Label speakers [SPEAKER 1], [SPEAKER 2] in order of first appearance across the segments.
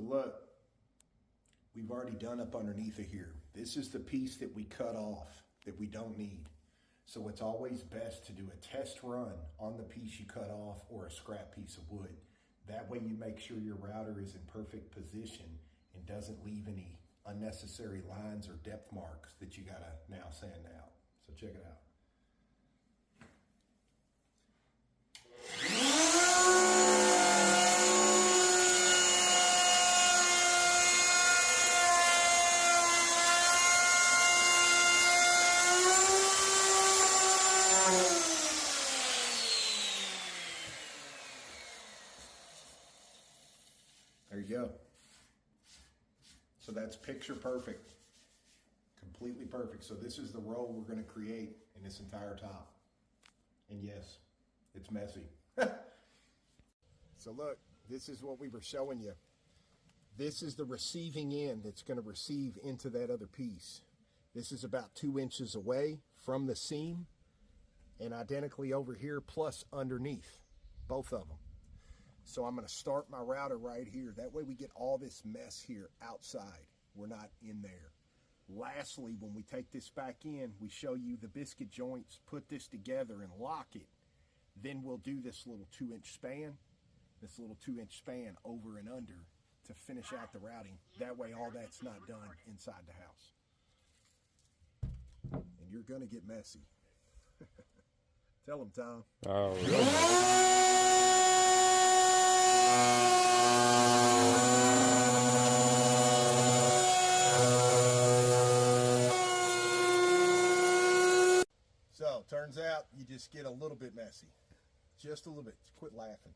[SPEAKER 1] So look, we've already done up underneath of here. This is the piece that we cut off that we don't need. So it's always best to do a test run on the piece you cut off or a scrap piece of wood. That way you make sure your router is in perfect position and doesn't leave any unnecessary lines or depth marks that you gotta now sand out. So check it out. There you go. So that's picture perfect, completely perfect. So this is the roll we're going to create in this entire top. And yes, it's messy. So look, this is what we were showing you. This is the receiving end that's going to receive into that other piece. This is about 2 inches away from the seam and identically over here plus underneath, both of them. So I'm going to start my router right here. That way we get all this mess here outside. We're not in there. Lastly, when we take this back in, we show you the biscuit joints, put this together and lock it. Then we'll do this little 2-inch span, over and under to finish out the routing. That way all that's not done inside the house. And you're going to get messy. Tell them, Tom.
[SPEAKER 2] Oh, really?
[SPEAKER 1] So, turns out you just get a little bit messy. Just a little bit. Just quit laughing.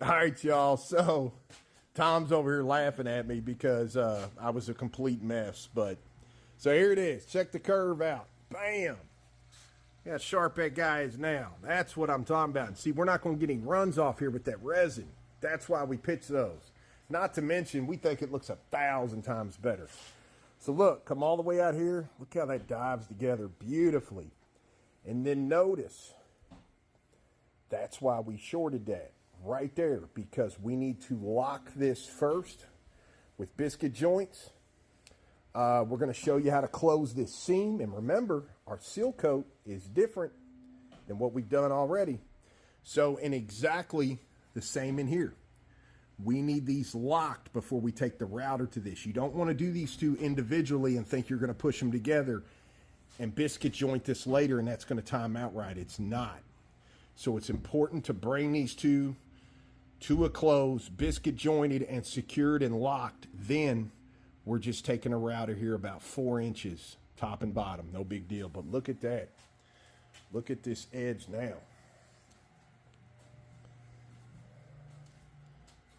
[SPEAKER 1] All right, y'all. So, Tom's over here laughing at me because I was a complete mess. But, so here it is. Check the curve out. Bam. See how sharp that guy is now. That's what I'm talking about. And see, we're not going to get any runs off here with that resin. That's why we pitch those. Not to mention, we think it looks 1,000 times better. So look, come all the way out here. Look how that dives together beautifully. And then notice, that's why we shorted that right there, because we need to lock this first with biscuit joints. We're going to show you how to close this seam. And remember, our seal coat is different than what we've done already. So, and exactly the same in here. We need these locked before we take the router to this. You don't want to do these two individually and think you're going to push them together and biscuit joint this later and that's going to time out right. It's not. So it's important to bring these two to a close, biscuit jointed and secured and locked. Then we're just taking a router here about 4 inches, top and bottom. No big deal. But look at that. Look at this edge now.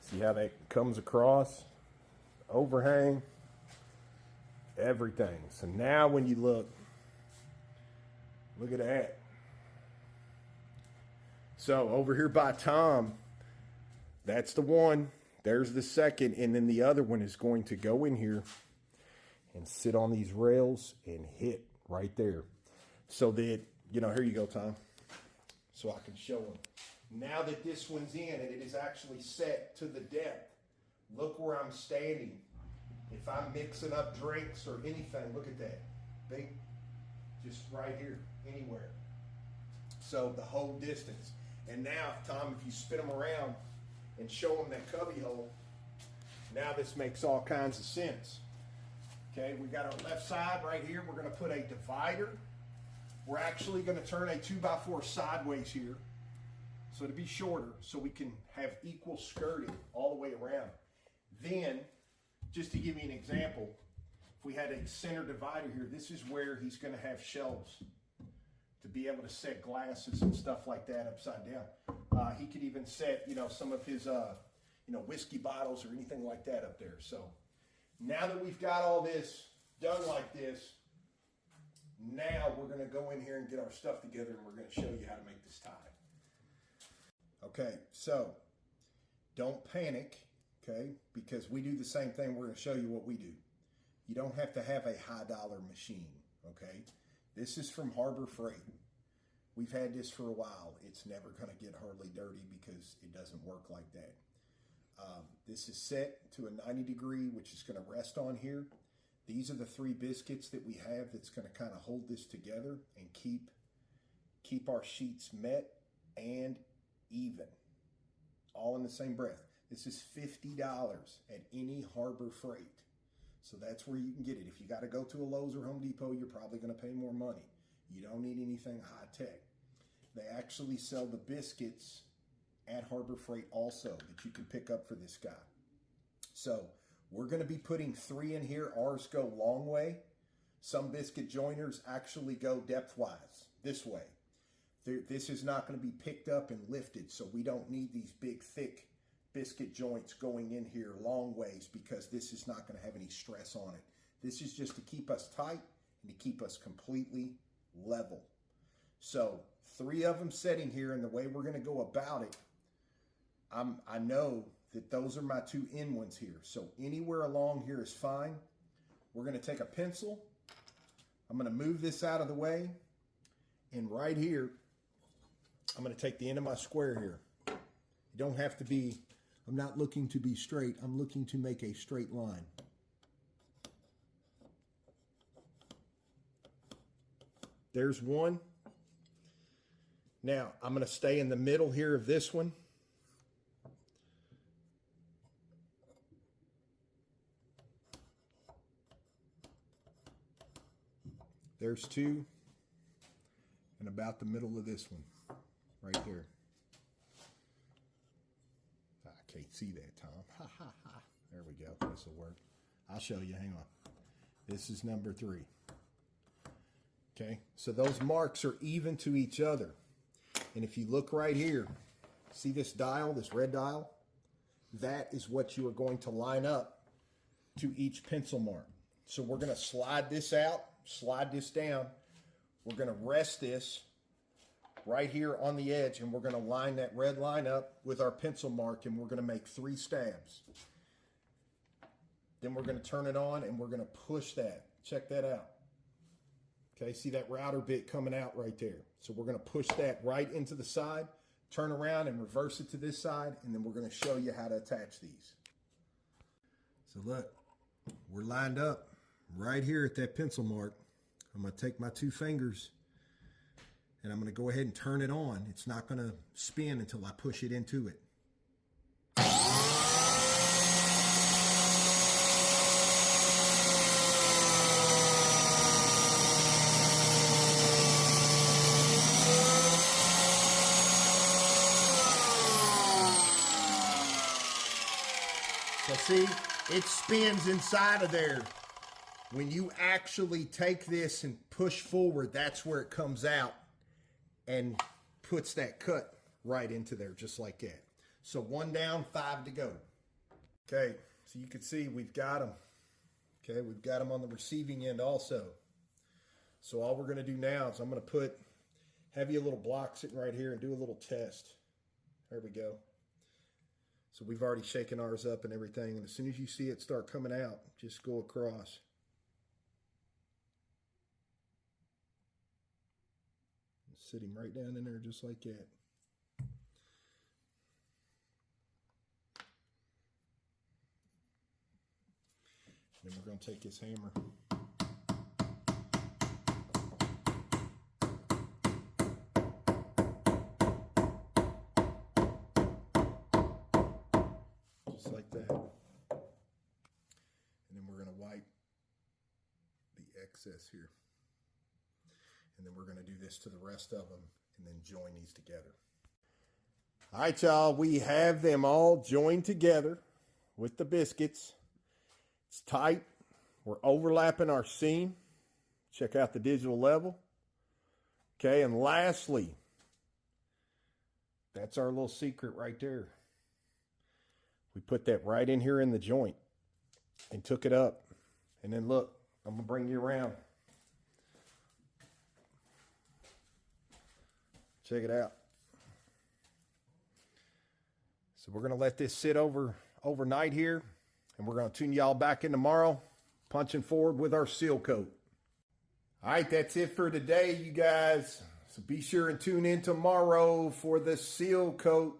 [SPEAKER 1] See how that comes across? Overhang. Everything. So now when you look at that. So over here by Tom, that's the one. There's the second, and then the other one is going to go in here and sit on these rails and hit right there. So that, you know, here you go, Tom. So I can show them. Now that this one's in and it is actually set to the depth, look where I'm standing. If I'm mixing up drinks or anything, look at that. Big, just right here, anywhere. So the whole distance. And now, Tom, if you spin them around and show them that cubby hole, now this makes all kinds of sense. Okay, we got our left side right here. We're going to put a divider. We're actually going to turn a 2x4 sideways here, so to be shorter, so we can have equal skirting all the way around. Then, just to give you an example, if we had a center divider here, this is where he's going to have shelves to be able to set glasses and stuff like that upside down. He could even set, you know, some of his, whiskey bottles or anything like that up there. So now that we've got all this done like this, now we're going to go in here and get our stuff together and we're going to show you how to make this tie. Okay, so don't panic, okay, because we do the same thing. We're going to show you what we do. You don't have to have a high dollar machine, okay? This is from Harbor Freight. We've had this for a while. It's never going to get hardly dirty because it doesn't work like that. This is set to a 90 degree, which is going to rest on here. These are the 3 biscuits that we have that's going to kind of hold this together and keep our sheets met and even, all in the same breath. This is $50 at any Harbor Freight. So that's where you can get it. If you got to go to a Lowe's or Home Depot, you're probably going to pay more money. You don't need anything high tech. They actually sell the biscuits at Harbor Freight also that you can pick up for this guy. So we're going to be putting 3 in here. Ours go long way. Some biscuit joiners actually go depth-wise, this way. This is not going to be picked up and lifted, so we don't need these big, thick biscuit joints going in here long ways because this is not going to have any stress on it. This is just to keep us tight and to keep us completely level. So 3 of them sitting here, and the way we're going to go about it, I know that those are my 2 end ones here. So anywhere along here is fine. We're going to take a pencil. I'm going to move this out of the way. And right here, I'm going to take the end of my square here. You don't have to be, I'm not looking to be straight. I'm looking to make a straight line. There's one. Now, I'm going to stay in the middle here of this one. There's 2. And about the middle of this one. Right there. I can't see that, Tom. Ha, ha, ha. There we go. This will work. I'll show you. Hang on. This is number 3. Okay, so those marks are even to each other. And if you look right here, see this dial, this red dial? That is what you are going to line up to each pencil mark. So we're going to slide this out, slide this down. We're going to rest this right here on the edge, and we're going to line that red line up with our pencil mark, and we're going to make 3 stabs. Then we're going to turn it on, and we're going to push that. Check that out. Okay, see that router bit coming out right there. So we're going to push that right into the side, turn around and reverse it to this side, and then we're going to show you how to attach these. So look, we're lined up right here at that pencil mark. I'm going to take my 2 fingers and I'm going to go ahead and turn it on. It's not going to spin until I push it into it. So see, it spins inside of there. When you actually take this and push forward, that's where it comes out and puts that cut right into there, just like that. So 1 down, 5 to go. Okay, so you can see we've got them. Okay, we've got them on the receiving end also. So all we're going to do now is I'm going to have you a little block sitting right here and do a little test. There we go. So we've already shaken ours up and everything. And as soon as you see it start coming out, just go across. Sitting right down in there just like that. Then we're going to take this hammer. Just like that. And then we're going to wipe the excess here. And then we're going to do this to the rest of them and then join these together. All right, y'all, we have them all joined together with the biscuits. It's tight. We're overlapping our seam. Check out the digital level. Okay, and lastly, that's our little secret right there. We put that right in here in the joint and took it up. And then look, I'm going to bring you around. Check it out. So we're going to let this sit overnight here, and we're going to tune y'all back in tomorrow, punching forward with our seal coat. All right, that's it for today, you guys. So be sure and tune in tomorrow for the seal coat.